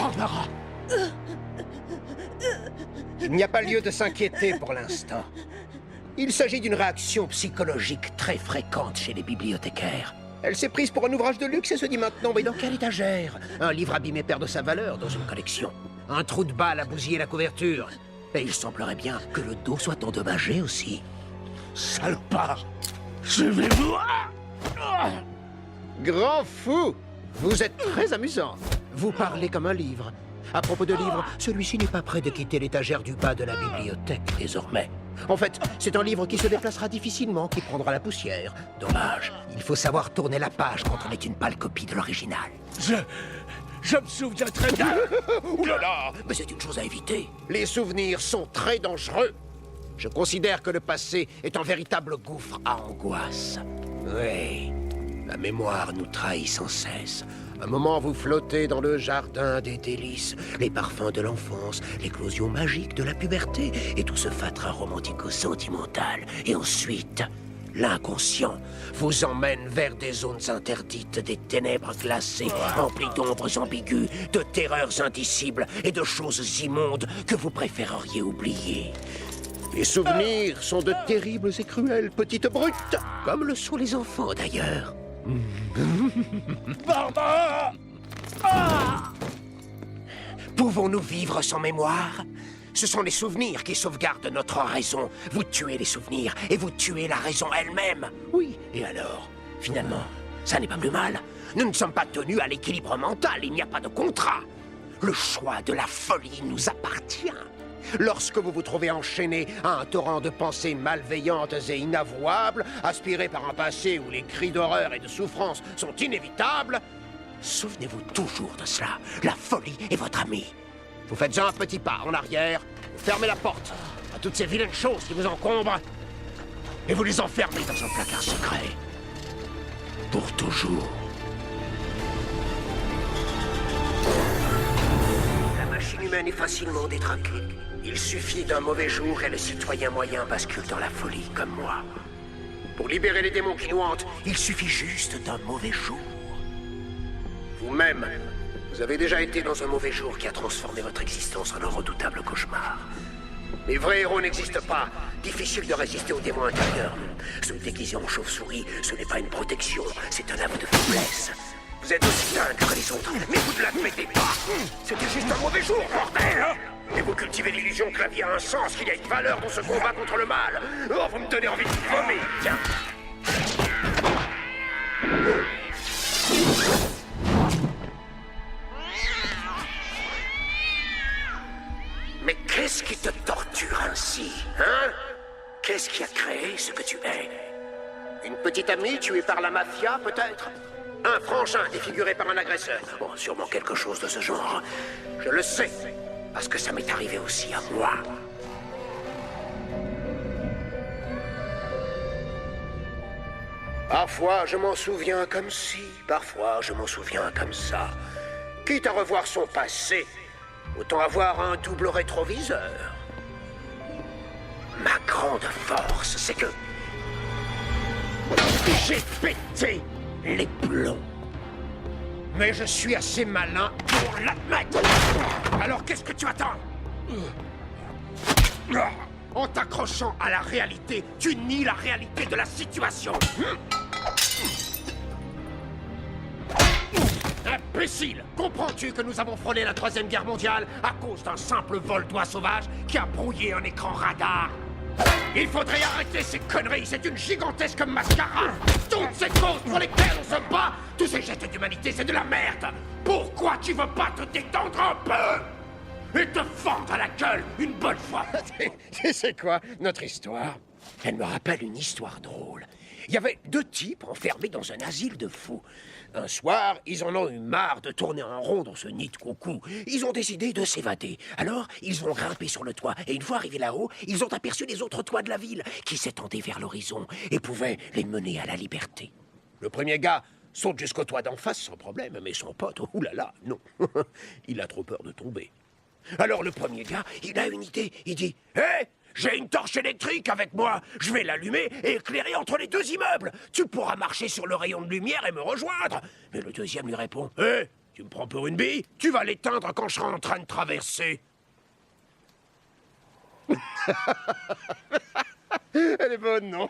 Barbara! Il n'y a pas lieu de s'inquiéter pour l'instant. Il s'agit d'une réaction psychologique très fréquente chez les bibliothécaires. Elle s'est prise pour un ouvrage de luxe et se dit maintenant, mais dans quelle étagère? Un livre abîmé perd de sa valeur dans une collection. Un trou de balle a bousillé la couverture. Et il semblerait bien que le dos soit endommagé aussi. Salopard! Suivez-vous! Grand fou! Vous êtes très amusant. Vous parlez comme un livre. À propos de livres, celui-ci n'est pas prêt de quitter l'étagère du bas de la bibliothèque désormais. En fait, c'est un livre qui se déplacera difficilement, qui prendra la poussière. Dommage. Il faut savoir tourner la page quand on est une pâle copie de l'original. Je me souviens très bien. Ouh là là, mais c'est une chose à éviter. Les souvenirs sont très dangereux. Je considère que le passé est un véritable gouffre à angoisse. Oui, la mémoire nous trahit sans cesse. Un moment, vous flottez dans le jardin des délices, les parfums de l'enfance, l'éclosion magique de la puberté, et tout ce fatras romantico-sentimental. Et ensuite, l'inconscient vous emmène vers des zones interdites, des ténèbres glacées, emplies d'ombres ambiguës, de terreurs indicibles et de choses immondes que vous préféreriez oublier. Les souvenirs sont de terribles et cruelles petites brutes, comme le sont les enfants d'ailleurs. Barbara! Pouvons-nous vivre sans mémoire? Ce sont les souvenirs qui sauvegardent notre raison. Vous tuez les souvenirs et vous tuez la raison elle-même. Oui, et alors? Finalement, ça n'est pas plus mal. Nous ne sommes pas tenus à l'équilibre mental, il n'y a pas de contrat. Le choix de la folie nous appartient. Lorsque vous vous trouvez enchaîné à un torrent de pensées malveillantes et inavouables, aspirées par un passé où les cris d'horreur et de souffrance sont inévitables, souvenez-vous toujours de cela. La folie est votre amie. Vous faites un petit pas en arrière, vous fermez la porte à toutes ces vilaines choses qui vous encombrent, et vous les enfermez dans un placard secret. Pour toujours. La machine humaine est facilement détraquée. Il suffit d'un mauvais jour et le citoyen moyen bascule dans la folie, comme moi. Pour libérer les démons qui nous hantent, il suffit juste d'un mauvais jour. Vous-même, vous avez déjà été dans un mauvais jour qui a transformé votre existence en un redoutable cauchemar. Les vrais héros n'existent pas. Difficile de résister aux démons intérieurs. Se déguiser en chauve-souris, ce n'est pas une protection, c'est un aveu de faiblesse. Vous êtes aussi dingue que les autres, mais vous ne l'admettez pas. C'était juste un mauvais jour, bordel! Et vous cultivez l'illusion que la vie a un sens, qu'il y a une valeur dans ce combat contre le mal. Oh, vous me donnez envie de vomir, tiens. Mais qu'est-ce qui te torture ainsi, hein? Qu'est-ce qui a créé ce que tu es? Une petite amie tuée par la mafia, peut-être? Un frangin défiguré par un agresseur? Bon, sûrement quelque chose de ce genre. Je le sais, parce que ça m'est arrivé aussi à moi. Parfois, je m'en souviens comme ci, parfois, je m'en souviens comme ça. Quitte à revoir son passé, autant avoir un double rétroviseur. Ma grande force, c'est que j'ai pété les plombs. Mais je suis assez malin pour l'admettre. Alors qu'est-ce que tu attends? En t'accrochant à la réalité, tu nies la réalité de la situation. Imbécile! Comprends-tu que nous avons frôlé la Troisième Guerre mondiale à cause d'un simple vol d'oie sauvage qui a brouillé un écran radar? Il faudrait arrêter ces conneries, c'est une gigantesque mascarade. Toutes ces causes pour lesquelles on se bat, tous ces gestes d'humanité, c'est de la merde. Pourquoi tu veux pas te détendre un peu et te fendre la gueule une bonne fois? C'est quoi notre histoire? Elle me rappelle une histoire drôle. Il y avait deux types enfermés dans un asile de fous. Un soir, ils en ont eu marre de tourner en rond dans ce nid de coucou. Ils ont décidé de s'évader. Alors, ils ont grimpé sur le toit. Et une fois arrivés là-haut, ils ont aperçu les autres toits de la ville qui s'étendaient vers l'horizon et pouvaient les mener à la liberté. Le premier gars saute jusqu'au toit d'en face sans problème, mais son pote, oulala, non. Il a trop peur de tomber. Alors le premier gars, il a une idée. Il dit « Hé, j'ai une torche électrique avec moi. Je vais l'allumer et éclairer entre les deux immeubles. Tu pourras marcher sur le rayon de lumière et me rejoindre. » Mais le deuxième lui répond « Hé, Tu me prends pour une bille? Tu vas l'éteindre quand je serai en train de traverser. Elle est bonne, non?